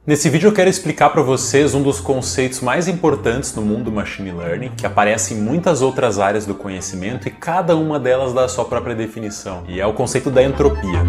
Nesse vídeo eu quero explicar para vocês um dos conceitos mais importantes no mundo do Machine Learning, que aparece em muitas outras áreas do conhecimento e cada uma delas dá a sua própria definição, e é o conceito da entropia.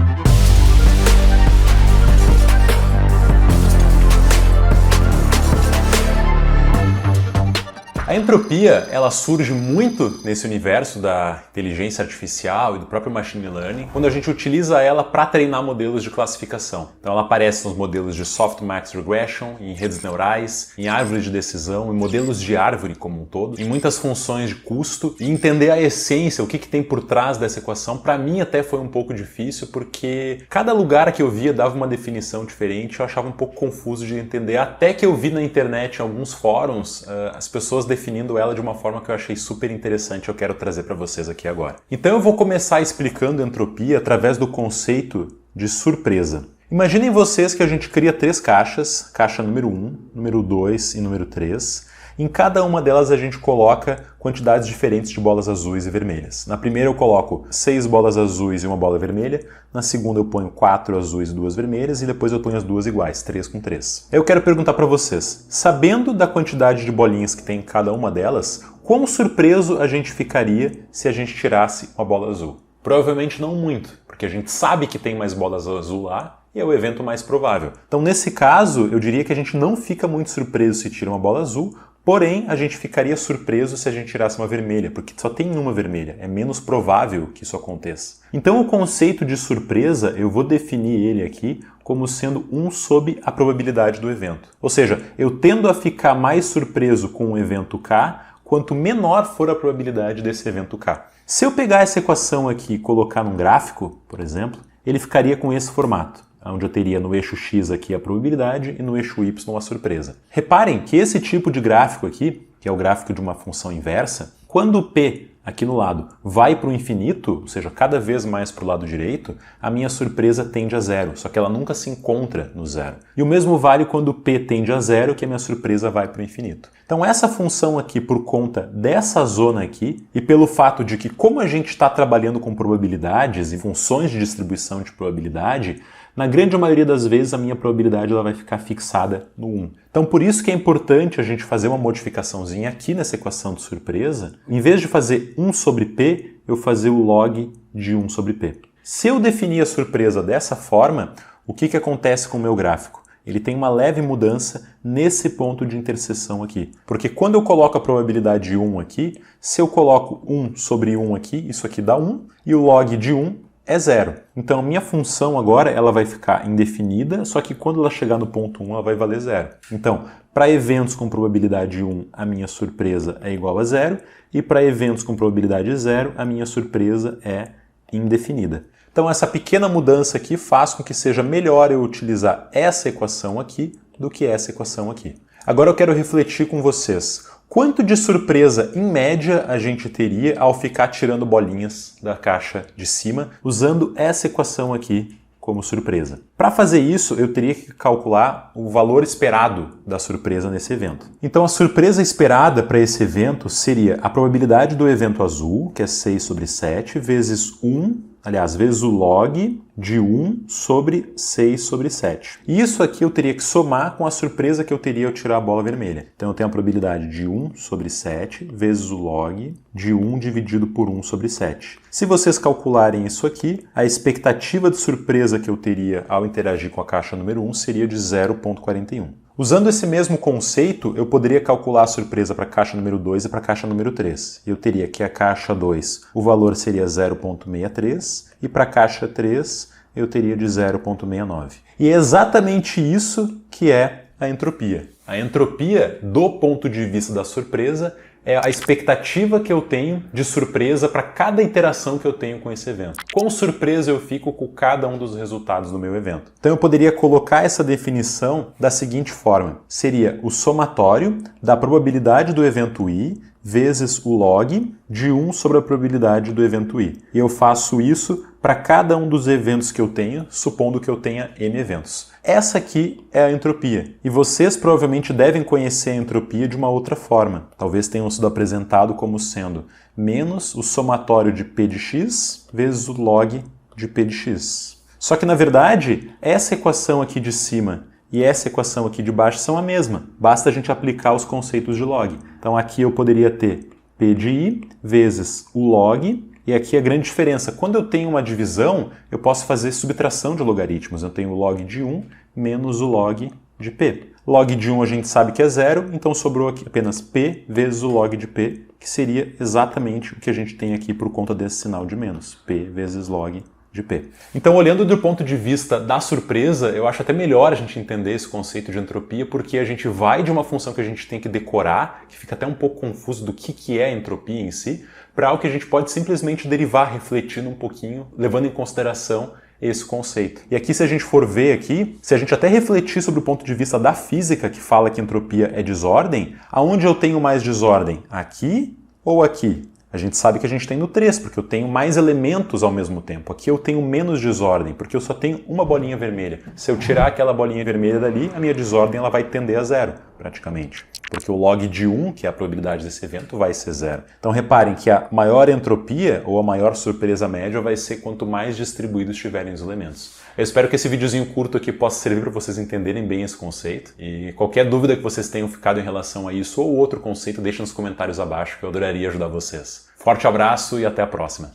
A entropia, ela surge muito nesse universo da inteligência artificial e do próprio machine learning, quando a gente utiliza ela para treinar modelos de classificação. Então ela aparece nos modelos de softmax regression, em redes neurais, em árvores de decisão, em modelos de árvore como um todo, em muitas funções de custo, e entender a essência, o que tem por trás dessa equação, para mim até foi um pouco difícil, porque cada lugar que eu via dava uma definição diferente, eu achava um pouco confuso de entender, até que eu vi na internet, em alguns fóruns, as pessoas definindo ela de uma forma que eu achei super interessante e eu quero trazer para vocês aqui agora. Então eu vou começar explicando entropia através do conceito de surpresa. Imaginem vocês que a gente cria três caixas, caixa número 1, número 2 e número 3. Em cada uma delas a gente coloca quantidades diferentes de bolas azuis e vermelhas. Na primeira eu coloco 6 bolas azuis e uma bola vermelha, na segunda eu ponho 4 azuis e 2 vermelhas e depois eu ponho as duas iguais, 3 com 3. Eu quero perguntar para vocês, sabendo da quantidade de bolinhas que tem em cada uma delas, quão surpreso a gente ficaria se a gente tirasse uma bola azul? Provavelmente não muito, porque a gente sabe que tem mais bolas azul lá, e é o evento mais provável. Então, nesse caso, eu diria que a gente não fica muito surpreso se tira uma bola azul, porém, a gente ficaria surpreso se a gente tirasse uma vermelha, porque só tem uma vermelha, é menos provável que isso aconteça. Então, o conceito de surpresa, eu vou definir ele aqui como sendo 1 sobre a probabilidade do evento. Ou seja, eu tendo a ficar mais surpreso com o evento K, quanto menor for a probabilidade desse evento K. Se eu pegar essa equação aqui e colocar num gráfico, por exemplo, ele ficaria com esse formato, onde eu teria no eixo X aqui a probabilidade e no eixo Y a surpresa. Reparem que esse tipo de gráfico aqui, que é o gráfico de uma função inversa, quando o P aqui no lado vai para o infinito, ou seja, cada vez mais para o lado direito, a minha surpresa tende a zero, só que ela nunca se encontra no zero. E o mesmo vale quando o P tende a zero, que a minha surpresa vai para o infinito. Então essa função aqui, por conta dessa zona aqui, e pelo fato de que como a gente está trabalhando com probabilidades e funções de distribuição de probabilidade, na grande maioria das vezes a minha probabilidade ela vai ficar fixada no 1. Então por isso que é importante a gente fazer uma modificaçãozinha aqui nessa equação de surpresa. Em vez de fazer 1 sobre P, eu fazer o log de 1 sobre P. Se eu definir a surpresa dessa forma, o que acontece com o meu gráfico? Ele tem uma leve mudança nesse ponto de interseção aqui. Porque quando eu coloco a probabilidade 1 aqui, se eu coloco 1 sobre 1 aqui, isso aqui dá 1, e o log de 1 é 0. Então a minha função agora ela vai ficar indefinida, só que quando ela chegar no ponto 1 ela vai valer 0. Então, para eventos com probabilidade 1, a minha surpresa é igual a 0, e para eventos com probabilidade 0, a minha surpresa é indefinida. Então essa pequena mudança aqui faz com que seja melhor eu utilizar essa equação aqui do que essa equação aqui. Agora eu quero refletir com vocês. Quanto de surpresa, em média, a gente teria ao ficar tirando bolinhas da caixa de cima, usando essa equação aqui como surpresa? Para fazer isso, eu teria que calcular o valor esperado da surpresa nesse evento. Então, a surpresa esperada para esse evento seria a probabilidade do evento azul, que é 6 sobre 7, vezes vezes o log de 1 sobre 6 sobre 7. E isso aqui eu teria que somar com a surpresa que eu teria ao tirar a bola vermelha. Então eu tenho a probabilidade de 1 sobre 7 vezes o log de 1 dividido por 1 sobre 7. Se vocês calcularem isso aqui, a expectativa de surpresa que eu teria ao interagir com a caixa número 1 seria de 0,41. Usando esse mesmo conceito, eu poderia calcular a surpresa para a caixa número 2 e para a caixa número 3. Eu teria que a caixa 2, o valor seria 0,63 e para a caixa 3 eu teria de 0,69. E é exatamente isso que é a entropia. A entropia, do ponto de vista da surpresa, é a expectativa que eu tenho de surpresa para cada interação que eu tenho com esse evento. Quão surpresa eu fico com cada um dos resultados do meu evento. Então eu poderia colocar essa definição da seguinte forma. Seria o somatório da probabilidade do evento I vezes o log de 1 sobre a probabilidade do evento I. E eu faço isso para cada um dos eventos que eu tenho, supondo que eu tenha N eventos. Essa aqui é a entropia. E vocês provavelmente devem conhecer a entropia de uma outra forma. Talvez tenham sido apresentado como sendo menos o somatório de P de x vezes o log de P de x. Só que, na verdade, essa equação aqui de cima e essa equação aqui de baixo são a mesma. Basta a gente aplicar os conceitos de log. Então aqui eu poderia ter P de I vezes o log, e aqui a grande diferença. Quando eu tenho uma divisão, eu posso fazer subtração de logaritmos. Eu tenho o log de 1 menos o log de P. Log de 1 a gente sabe que é 0, então sobrou aqui apenas P vezes o log de P, que seria exatamente o que a gente tem aqui por conta desse sinal de menos. P vezes log de P. Então, olhando do ponto de vista da surpresa, eu acho até melhor a gente entender esse conceito de entropia, porque a gente vai de uma função que a gente tem que decorar, que fica até um pouco confuso do que é a entropia em si, para algo que a gente pode simplesmente derivar refletindo um pouquinho, levando em consideração esse conceito. E aqui, se a gente for ver aqui, se a gente até refletir sobre o ponto de vista da física, que fala que entropia é desordem, aonde eu tenho mais desordem? Aqui ou aqui? A gente sabe que a gente tem no 3, porque eu tenho mais elementos ao mesmo tempo. Aqui eu tenho menos desordem, porque eu só tenho uma bolinha vermelha. Se eu tirar aquela bolinha vermelha dali, a minha desordem ela vai tender a 0, praticamente. Porque o log de 1, que é a probabilidade desse evento, vai ser 0. Então reparem que a maior entropia, ou a maior surpresa média, vai ser quanto mais distribuídos estiverem os elementos. Eu espero que esse videozinho curto aqui possa servir para vocês entenderem bem esse conceito. E qualquer dúvida que vocês tenham ficado em relação a isso ou outro conceito, deixem nos comentários abaixo, que eu adoraria ajudar vocês. Forte abraço e até a próxima!